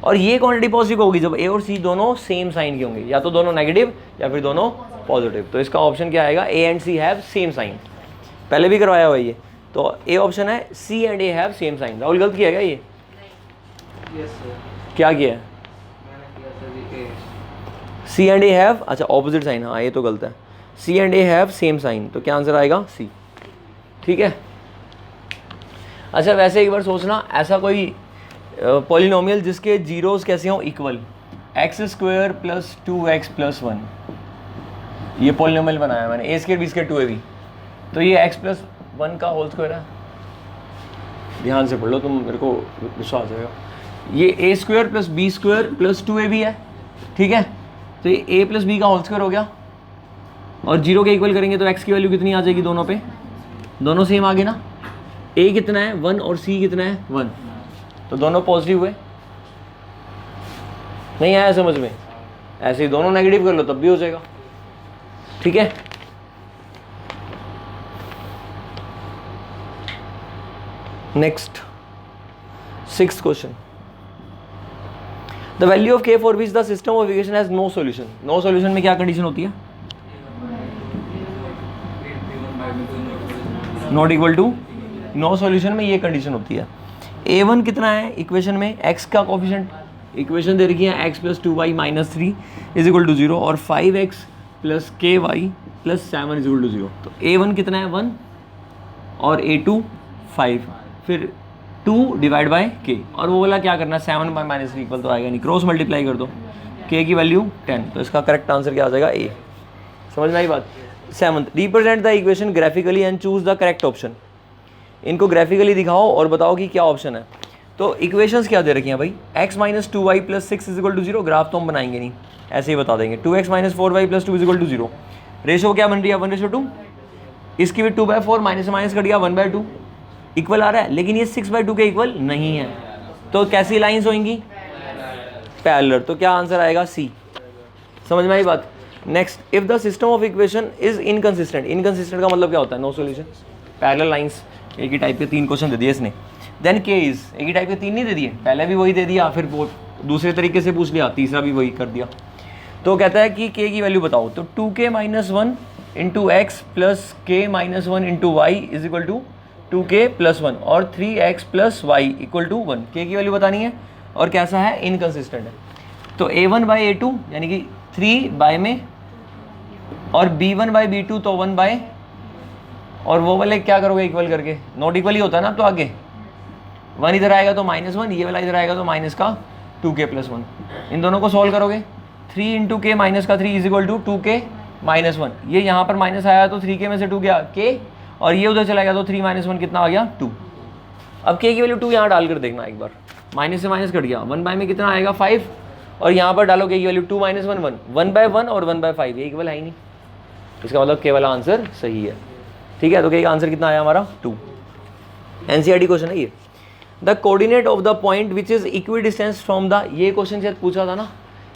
और ये क्वांटिटी पॉजिटिव होगी जब a और c दोनों सेम साइन के होंगे, या तो दोनों नेगेटिव या फिर दोनों पॉजिटिव। तो इसका ऑप्शन क्या आएगा? a and c have same sign. पहले भी करवाया हुआ ये, तो a ऑप्शन है, c and a have same sign. Rahul गलत किया क्या ये? Yes sir. क्या किया है? मैंने किया सर ये c एंड a हैव, अच्छा ऑपोजिट साइन, हाँ ये तो गलत है। c and a have same sign, तो क्या आंसर आएगा? c, ठीक है। अच्छा वैसे एक बार सोचना, ऐसा कोई पॉलिनोमियल जिसके जीरोस कैसे हों? इक्वल, x² + 2x + 1, ये पॉलिनोमियल बनाया मैंने, a² b² 2ab, तो ये x + 1 का होल स्क्वायर है। ध्यान से पढ़ लो तुम, मेरे को विश्वास जाएगा। ये a² + b² + 2ab है, ठीक है। तो ये a + b का होल स्क्वायर हो गया, और 0 के इक्वल करेंगे तो x की वैल्यू कितनी आ जाएगी? दोनों पे, दोनों सेम आ गए ना, ए कितना है 1 और सी कितना है 1, तो दोनों पॉजिटिव हुए। नहीं आया समझ में? ऐसे ही दोनों नेगेटिव कर लो तब भी हो जाएगा। ठीक है, next 6th question. The value of k for which the system of equation has no solution. No solution में क्या कंडीशन होती है? Not equal to. No solution में ये कंडीशन होती है। a1 कितना है इक्वेशन में? x का कोफिशिएंट, इक्वेशन दे रखी है x plus 2y minus 3 is equal to 0 और 5x plus ky plus 7 is equal to 0। तो a1 कितना है 1 और a2 5, फिर 2 डिवाइड बाय k, और वो वाला क्या करना है 7 बाई माइनस 3 इक्वल तो आएगा नहीं, क्रॉस मल्टीप्लाई कर दो, k की वैल्यू 10, तो इसका करेक्ट आंसर क्या आ जाएगा? a। समझ में आई बात? 7th, represent the equation graphically and choose the correct option. इनको ग्राफिकली दिखाओ और बताओ कि क्या ऑप्शन है। तो इक्वेशंस क्या दे रखी हैं भाई? x minus 2y plus 6 is equal to 0, graph तो हम बनाएंगे नहीं, ऐसे ही बता देंगे। 2x minus 4y plus 2 is equal to 0, ratio क्या बन रही है 1:2, इसकी भी 2/4 माइनस माइनस कट गया 1/2, इक्वल आ रहा है, लेकिन ये 6/2 के इक्वल नहीं है, तो कैसी लाइन्स होंगी? पैरेलल, तो क्या आंसर आएगा? सी। समझ में आई बात? Next, if the system of equation is inconsistent. Inconsistent का मतलब क्या होता है? No solution. पैरेलल लाइंस, एक ही टाइप के 3 क्वेश्चन दे दिए इसने। देन के इज, एक ही टाइप के 3 नहीं दे दिए, पहले भी वही दे दिया, फिर वो दूसरे तरीके से पूछ लिया, तीसरा भी वही कर दिया। तो कहता है कि के की वैल्यू बताओ, तो 2k minus 1 into X plus K minus 1 into Y is equal to 2k plus 1 और 3x plus Y equal to 1। के की वैल्यू बतानी है और कैसा है? इनकंसिस्टेंट है। तो a1 बाई a2 यानी कि 3 बाय में, और b1 बाई b2 तो 1 बाय, और वो वाले क्या करोगे इक्वल करके? नॉट इक्वल ही होता है ना, तो आगे 1 इधर आएगा तो -1, ये वाला इधर आएगा तो माइनस का 2k प्लस 1। इन दोनों को सॉल्व करोगे, 3 इंटू के माइनस का 3 is equal to 2k minus 1। ये यहाँ पर माइनस आया तो 3k में से 2 गया k, और ये उधर चला गया तो 3 माइनस 1 कितना आ गया? 2। अब k की वैल्यू 2 यहाँ डालकर देखना एक बार, माइनस से माइनस कट गया, 1 बाय में कितना आएगा 5, और यहाँ पर डालो k की वैल्यू 2 माइनस 1 1, 1/1 और 1/5, ये इक्वल है ही नहीं, इसका मतलब k वाला आंसर सही है। ठीक है, तो k का आंसर कितना आया हमारा? 2। एनसीईआरटी क्वेश्चन है ये। The coordinate of the point which is equi distance from the, ये क्वेश्चन शायद पूछा था ना,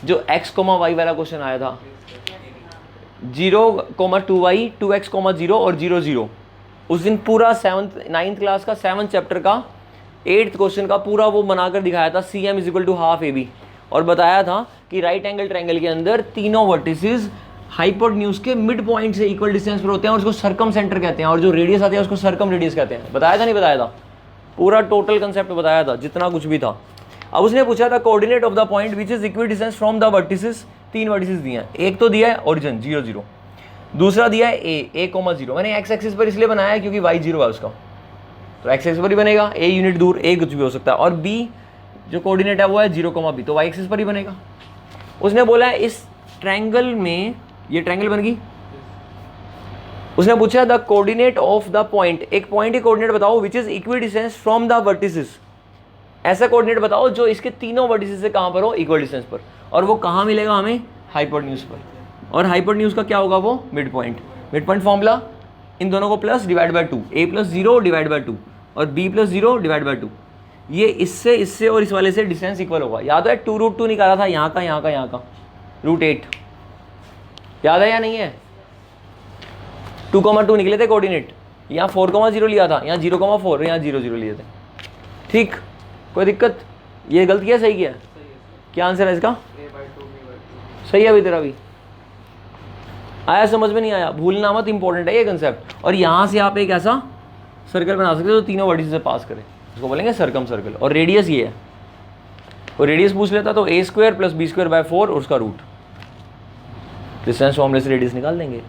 जो x, y वाला क्वेश्चन आया था, 0,2y 2x, 0 और 0 0। उस दिन पूरा 9th क्लास का 7th चैप्टर का 8th क्वेश्चन का पूरा वो बनाकर दिखाया था, CM is equal to half AB, और बताया था कि राइट एंगल ट्रायंगल के अंदर तीनों वर्टिसेस हाइपोटेन्यूज के मिड पॉइंट से इक्वल डिस्टेंस पर होते हैं और उसको सर्कम सेंटर कहते हैं, और जो रेडियस आती है उसको सर्कम रेडियस कहते हैं। बताया था नहीं बताया था? पूरा टोटल कंसेप्ट बताया था, जितना कुछ भी था। अब उसने पूछा था coordinate of the point which is equi distance from the vertices. 3 vertices दिए हैं, एक तो दिया है ओरिजिन 0 0, दूसरा दिया है a 0। मैंने x एक्सिस पर इसलिए बनाया है क्योंकि y 0 है उसका, तो x एक्सिस पर ही बनेगा, a यूनिट दूर, a कुछ भी हो सकता है, और b जो कोऑर्डिनेट है वो है 0, b, तो y एक्सिस पर ही बनेगा। उसने बोला है इस ट्रायंगल में, ये ट्रायंगल बन गई। उसने पूछा the coordinate of the point, एक पॉइंट की कोऑर्डिनेट बताओ which is equi distance from the vertices. ऐसा कोऑर्डिनेट बताओ जो इसके तीनों वर्टिसेस से कहाँ पर हो? इक्वल डिस्टेंस पर, और वो कहाँ मिलेगा हमें? हाइपोटेन्यूज पर, और हाइपोटेन्यूज का क्या होगा? वो mid point. Mid point formula, इन दोनों को plus divide by 2, a plus 0 divide by 2 और b प्लस 0 डिवाइड बाय 2। ये इससे और इस वाले से डिस्टेंस इक्वल होगा। याद है 2√2 निकाला था, यहाँ का √8, याद है या नहीं है? 2,2 निकले थे कोऑर्डिनेट, यहाँ 4,0 लिया था, यहाँ 0,4, यहाँ 0 0 लिए थे। ठीक, कोई दिक्कत? ये गलत किया सही किया? क्या आंसर है इसका? सही है अभी तेरा भी? आया समझ में? नहीं आया? भूलना मत, इंपॉर्टेंट है ये कंसेप्ट। और यहाँ से आप एक ऐसा सर्कल बना सकते हो जो तीनों वर्टिसेस से पास करे, उसको बोलेंगे सर्कम सर्कल, और रेडियस ये है। और रेडियस पूछ लेता तो a² + b² / 4 और उसका रूट, डिस्टेंस फॉर्मूले से रेडियस निकाल देंगे।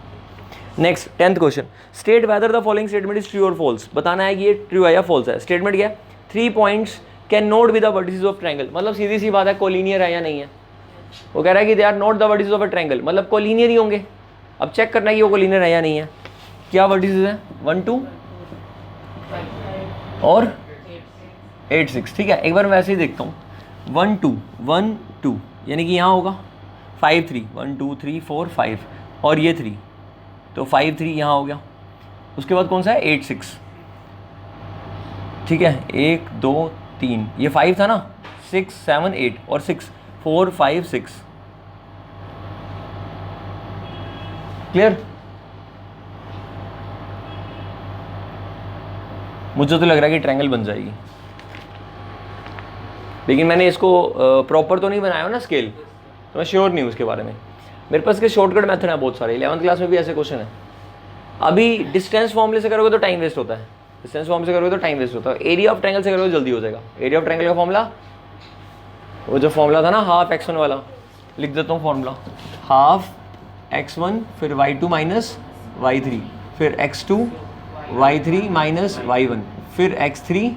Next 10th question, state whether the following statement is true और फॉल्स। बताना है कि ये ट्रू है या फॉल्स है। स्टेटमेंट क्या है? 3 points can note with the vertices of triangle, मतलब सीधी सी बात है, कोलिनियर है या नहीं है। वो कह रहा है कि they are not the vertices of a triangle, मतलब कोलिनियर ही होंगे। अब चेक करना है कि वो कोलिनियर है या नहीं है। क्या वर्टिसेस हैं? 1 2 और 8 6। ठीक है, एक बार वैसे ही देखता हूँ। 1 2 1 2 यानी कि यहाँ होगा 5 3, 1 2 3 4 5, और ये 3, तो 5 3 यहाँ हो गया। उसके बाद कौन सा है? 8 6, ठीक है, 1 2 3, ये 5 था ना, 6 7 8 और 6, 4 5 6। क्लियर? मुझे तो लग रहा है कि ट्रायंगल बन जाएगी, लेकिन मैंने इसको प्रॉपर तो नहीं बनाया हो ना स्केल, तो मैं श्योर नहीं हूँ उसके बारे में। मेरे पास के शॉर्टकट मेथड है बहुत सारे, 11th क्लास में भी ऐसे क्वेश्चन है। अभी डिस्टेंस फॉर्मूले से करोगे तो टाइम वेस्ट होता है, डिस्टेंस फॉर्मूले से करोगे तो टाइम वेस्ट होता है। एरिया ऑफ ट्रायंगल से करोगे जल्दी हो जाएगा। एरिया ऑफ ट्रायंगल का फॉर्मूला, वो जो फॉर्मूला था ना हाफ x1 वाला, लिख देता हूँ फॉर्मूला, हाफ x1 फिर y2 माइनस y3 फिर x2 y3 माइनस y1 फिर x3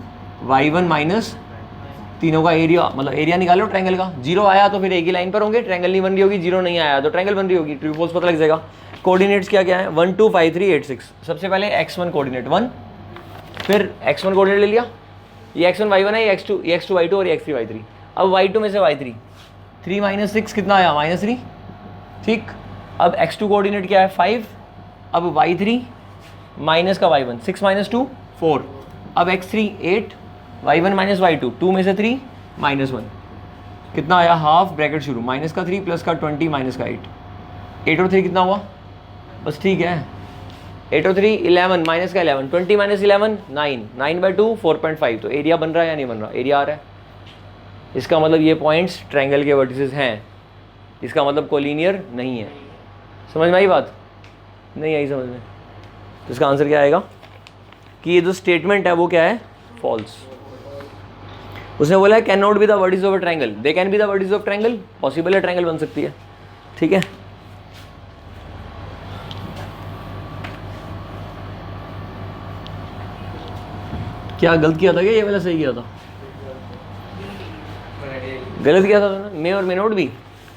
y1 माइनस, तीनों का एरिया, मतलब एरिया निकालो ट्रायंगल का। जीरो आया तो फिर एक ही लाइन पर होंगे, ट्रायंगल नहीं बन रही होगी। जीरो नहीं आया तो ट्रायंगल बन रही होगी, ट्रू फॉल्स पता लग जाएगा। कोऑर्डिनेट्स क्या क्या है, 1 2 5 3 8 6। सबसे पहले x1 कोऑर्डिनेट 1, फिर x1 कोऑर्डिनेट ले लिया, ये x1 y1 है, ये x2 y2 और ये x3 y3। अब y2 में से y3, 3 माइनस 6 कितना आया, -3। ठीक, अब x2 कोऑर्डिनेट क्या है 5, अब y3 माइनस का y1, 6 माइनस 2 4, अब x3 8, y1 माइनस y2, 2 में से 3 -1, कितना आया, हाफ ब्रैकेट शुरू, माइनस का 3 प्लस का 20 माइनस का 8, 8 और 3 कितना हुआ, बस ठीक है, 8 और 3 11 माइनस का 11, 20 माइनस 11 9, 9/2 4.5। तो एरिया बन रहा है या नहीं बन रहा, एरिया आ रहा है। इसका मतलब ये पॉइंट्स ट्रायंगल के वर्टिसेस हैं, इसका मतलब कोलिनियर नहीं है। समझ में आई बात, नहीं आई समझ में? तो इसका आंसर क्या आएगा कि ये जो स्टेटमेंट है वो क्या है, फॉल्स। उसने बोला है can not be the vertices of a triangle, they can be the vertices of triangle, possible है ट्रायंगल बन सकती है। ठीक है, क्या गलत किया था क्या, ये वाला सही किया था? गलत किया था ना, मे और मे नोट भी,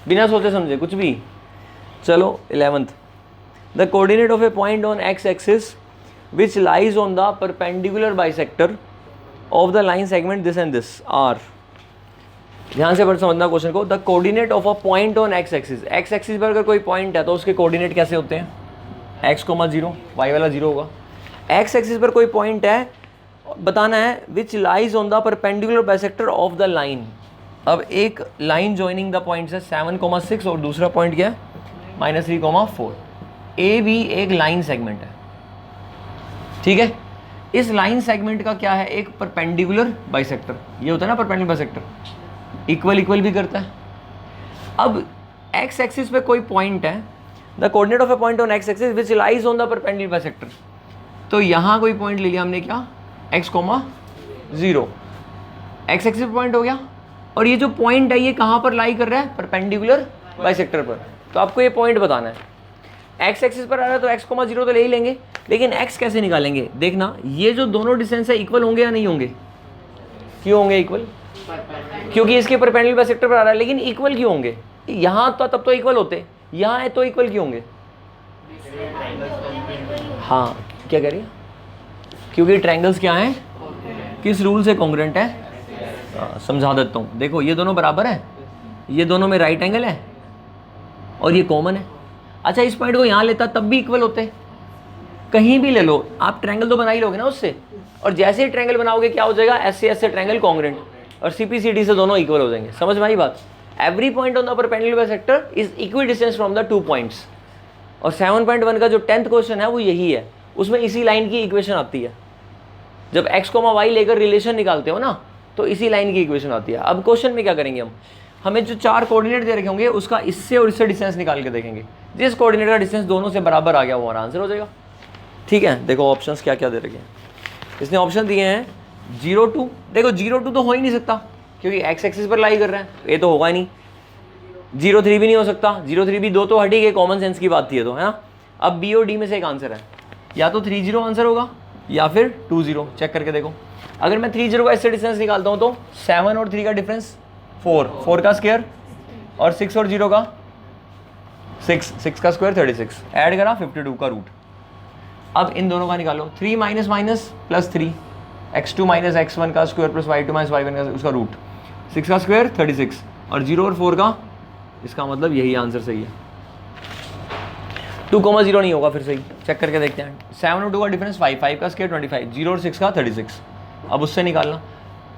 बिना सोचे समझे कुछ भी। चलो 11th, the coordinate of a point on x axis which lies on the perpendicular bisector of the line segment this and this are. ध्यान से समझना क्वेश्चन को। The coordinate of a point on x axis, x axis पर अगर कोई point है तो उसके कोऑर्डिनेट कैसे होते हैं, x, 0, y वाला 0 होगा। एक्स एक्सिस पर कोई पॉइंट है, बताना है विच lies on the perpendicular bisector of the line. अब एक लाइन ज्वाइनिंग द पॉइंट्स है 7,6 और दूसरा पॉइंट क्या है -3,4। ए भी एक लाइन सेगमेंट है, ठीक है। इस लाइन सेगमेंट का क्या है, एक परपेंडिकुलर बाइसेक्टर, ये होता है ना परपेंडिकुलर बाइसेक्टर, इक्वल इक्वल भी करता है। अब एक्स एक्सिस पे कोई पॉइंट है, the coordinate of a point on x axis which lies on the perpendicular bisector. तो यहाँ कोई पॉइंट ले लिया हमने क्या, x, 0, एक्स एक्सिस पे पॉइंट हो गया। और ये जो पॉइंट है ये कहाँ पर लाई कर रहा है, परपेंडिकुलर बाइसेक्टर पर। तो आपको ये पॉइंट बताना है। एक्स एक्सिस पर आ रहा है तो x, 0 तो ले ही लेंगे, लेकिन x कैसे निकालेंगे, देखना ये जो दोनों डिस्टेंस है इक्वल होंगे या नहीं होंगे। क्यों होंगे इक्वल, क्योंकि इसके परपेंडिकुलर बाइसेक्टर पर आ रहा है। लेकिन इक्वल क्यों होंगे, यहाँ तो तब तो इक्वल होते, यहाँ है तो इक्वल क्यों होंगे। हाँ क्या कह रही है, क्योंकि ट्रायंगल्स क्या हैं, किस रूल से कॉन्ग्रुएंट है। समझा देता हूँ, देखो ये दोनों बराबर है, ये दोनों में राइट एंगल है और ये कॉमन है। अच्छा इस पॉइंट को यहाँ लेता तब भी इक्वल होते, कहीं भी ले लो आप, ट्रायंगल तो बना ही लोगे ना उससे। और जैसे ही ट्रायंगल बनाओगे क्या हो जाएगा, ऐसे ऐसे ट्रायंगल कॉन्ग्रुएंट, और CPCD से दोनों इक्वल हो जाएंगे। समझ में आई बात। Every point on the perpendicular bisector is equi distance from the 2 points. और 7.1 का जो 10th क्वेश्चन है वो यही है, उसमें इसी लाइन की इक्वेशन आती है। जब x, y लेकर रिलेशन निकालते हो ना तो इसी लाइन की इक्वेशन आती है। अब क्वेश्चन में क्या करेंगे हमें जो 4 कोऑर्डिनेट दे रखे होंगे उसका इससे और इससे डिस्टेंस निकाल के देखेंगे। जिस कोऑर्डिनेट का डिस्टेंस दोनों से बराबर आ गया वो हमारा आंसर हो जाएगा। ठीक है, देखो ऑप्शंस क्या क्या दे रखे हैं। इसने ऑप्शन दिए हैं 0 2, देखो 0 2 तो हो ही नहीं सकता क्योंकि एक्स एक्सिस पर लाई कर रहे हैं, ये तो होगा ही नहीं। 0 3 भी नहीं हो सकता, 0 3 भी, दो तो हट ही गए, कॉमन सेंस की बात थी ये तो, है ना। अब बी और डी में से एक आंसर है, या तो 3 0 आंसर होगा या फिर 2 0। चेक करके देखो, अगर मैं 3 0 का इससे डिस्टेंस निकालता हूँ तो 7 और 3 का डिफरेंस 4, 4 का स्क्वायर, और 6 और 0 का 6, 6 का स्क्वायर 36, ऐड करा 52 का रूट। अब इन दोनों का निकालो, 3 minus minus plus 3, x2 minus x1 का square plus y2 minus y1 का उसका रूट, 6 का स्क्वायर 36 और 0 और 4 का, इसका मतलब यही आंसर सही है। 2, 0 नहीं होगा फिर सही, चेक करके देखते हैं। 7 और 2 का डिफरेंस 5, 5 का स्क्वायर 25, 0 और 6 का 36, अब उससे निकालना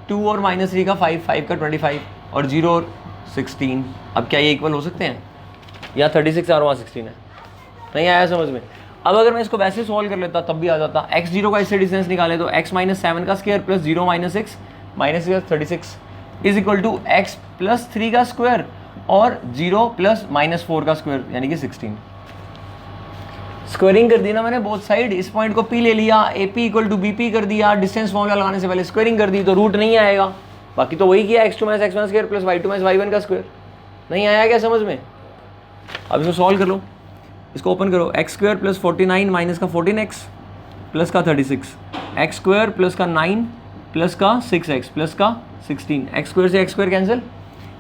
2 और -3 का 5, 5 का 25 और 0 और 16। अब क्या ये इक्वल हो सकते हैं? या 36 और वहाँ 16 है? नहीं आया समझ में? अब अगर मैं इसको वैसे सॉल्व कर लेता तब भी आ जाता। x0 का इससे डिस्टेंस निकाले तो x -7 का square plus 0 -6 -36 is equal to x plus 3 का स्क्वायर और 0 प्लस -4 का स्क्वायर यानी कि 16। स्क्वायरिंग कर दी ना मैंने बोथ साइड, इस पॉइंट को p ले लिया, AP इक्वल टू BP कर दिया, डिस्टेंस फॉर्मूला लगाने से पहले स्क्वायरिंग कर दी तो रूट नहीं आएगा। बाकी तो वही किया x2 - x1 square plus y2 - y1 का स्क्वायर। नहीं आया क्या समझ में? अब इसको सॉल्व कर लो, इसको ओपन करो। x स्क्वायर प्लस 49 माइनस का 14x प्लस का 36, x स्क्वायर प्लस का 9 प्लस का 6x प्लस का 16, x स्क्वायर से x स्क्वायर कैंसिल,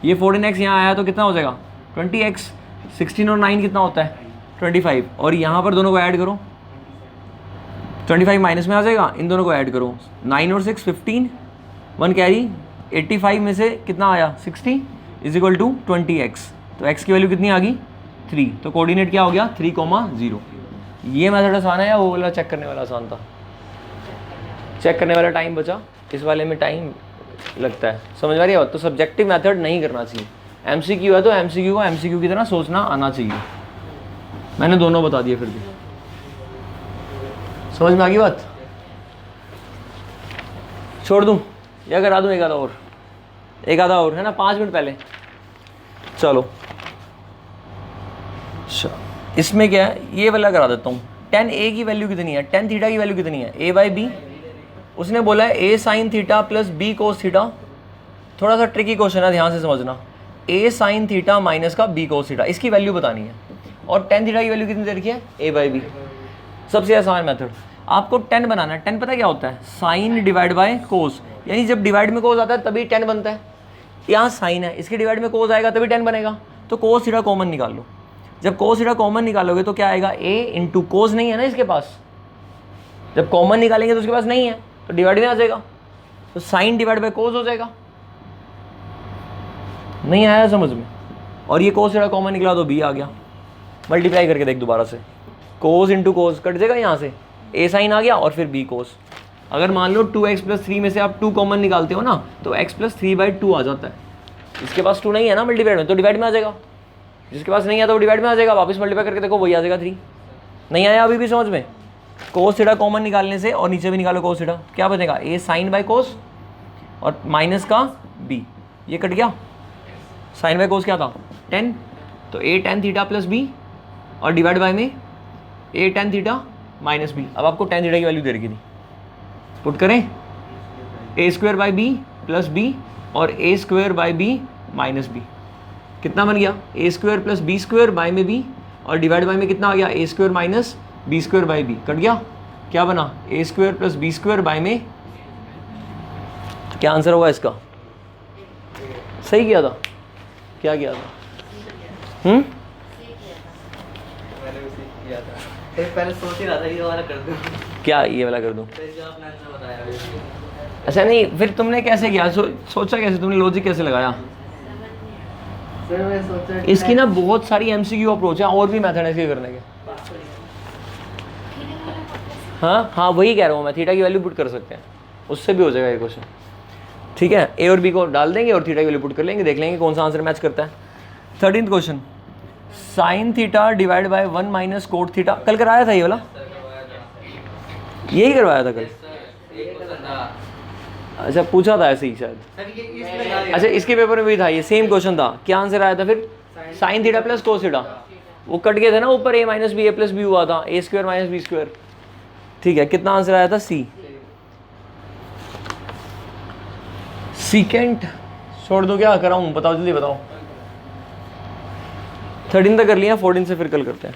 ये 14x यहाँ आया तो कितना हो जाएगा 20x, 16 और 9 कितना होता है 25, और यहाँ पर दोनों को ऐड करो 25 माइनस में आ जाएगा, इन दोनों को ऐड करो 9 और 6 15, 1 कैरी 85 में से कितना आया 60 इज इक्वल टू 20x। तो x की वैल्यू कितनी आ गई 3, तो कोऑर्डिनेट क्या हो गया 3,0। ये मेथड आसान है या वो वाला चेक करने वाला आसान था? चेक करने वाला टाइम बचा, इस वाले में टाइम लगता है। समझ आ रही है? तो सब्जेक्टिव मेथड नहीं करना चाहिए। MCQ है तो MCQ को MCQ की तरह सोचना आना चाहिए। मैंने दोनों बता दिए फिर भी। समझ में आ गई बात? छोड़ दूं या करा दूं एक आधा और है ना, 5 मिनट पहले। चलो इसमें क्या है, ये वाला करा देता हूँ। tan A की वैल्यू कितनी है, tan थीटा की वैल्यू कितनी है a/b। उसने बोला है a sin theta plus b cos theta. थोड़ा सा ट्रिकी क्वेश्चन है, ध्यान से समझना। a sin थीटा माइनस का b cos थीटा, इसकी वैल्यू बतानी है। और tan थीटा की वैल्यू कितनी दे रखी है a/b। सबसे आसान मेथड, आपको tan बनाना है। tan पता क्या होता है, साइन डिवाइड बाय कोस, यानी जब डिवाइड में कोस आता है तभी tan बनता है। यहाँ साइन है, इसके डिवाइड में कोस आएगा तभी tan बनेगा। तो कोस थीटा कॉमन निकाल लो। जब कोस थीटा कॉमन निकालोगे तो क्या आएगा, a इंटू कोस नहीं है ना इसके पास, जब कॉमन निकालेंगे तो उसके पास नहीं है तो डिवाइड में आ जाएगा, तो साइन डिवाइड बाय कोस हो जाएगा। नहीं आया समझ में? और ये कोस थीटा कॉमन निकला तो b आ गया। मल्टीप्लाई करके देख दोबारा से, कोस इंटू कोस कट जाएगा, यहाँ से a साइन आ गया और फिर b कोस। अगर मान लो 2x प्लस 3 में से आप 2 कॉमन निकालते हो ना तो x प्लस 3/2 आ जाता है। इसके पास 2 नहीं है ना मल्टीप्लाई में, तो डिवाइड में आ जाएगा। जिसके पास नहीं है तो वो डिवाइड में आ जाएगा। वापस मल्टीप्लाई करके देखो वही आ जाएगा 3। नहीं आया अभी भी समझ में? कोस थीटा कॉमन निकालने से, और नीचे भी निकालो कोस थीटा, क्या बनेगा a साइन बाय कोस और माइनस का b, ये कट गया। साइन बाय कोस क्या था 10, तो a tan theta plus b और डिवाइड बाय में a tan theta minus b। अब आपको tan थीटा की वैल्यू दे रखी थी, पुट करें a square by b plus b और a square by b minus b। कितना बन गया a square plus b square by में b और डिवाइड बाय में कितना आ गया a square minus b square by b। Cut गया, क्या बना a square plus b square by में, क्या आंसर होगा इसका? सही किया था? क्या किया था? मैंने उसी किया था। पहले सोच ही रहा था ये वाला कर दूं। क्या ये वाला कर दूं? फिर जो आपने आंसर बताया। अच्छा नहीं, फिर तुमने कैसे किया? सोचा कैसे तुमने? लॉजिक कैसे लगाया? फिर मैं सोचा इसकी ना बहुत सारी MCQ अप्रोच है, और भी मेथड है इसके करने के। हाँ वही कह रहा हूँ मैं, थीटा की वैल्यू पुट कर सकते हैं, उससे भी हो जाएगा ये क्वेश्चन। ठीक है, a और b को डाल देंगे और थीटा की वैल्यू पुट कर लेंगे, देख लेंगे कौन सा आंसर मैच करता है। 13th question, sine theta divide by 1 minus cot theta. कल कराया था ये वाला, यही करवाया था कल। अच्छा पूछा था ऐसे ही शायद। अच्छा इसके पेपर में भी था ये सेम क्वेश्चन था। क्या आंसर आया था फिर? Sine theta plus cos theta. वो कट गए थे ना ऊपर, a minus b a plus b हुआ था, a square minus b square. ठीक है, कितना आंसर आया था? सी। सीकेंट छोड़ दो, क्या कराऊं? बताओ जल्दी बताओ। 13 तक कर लिया, 14 से फिर कल करते हैं।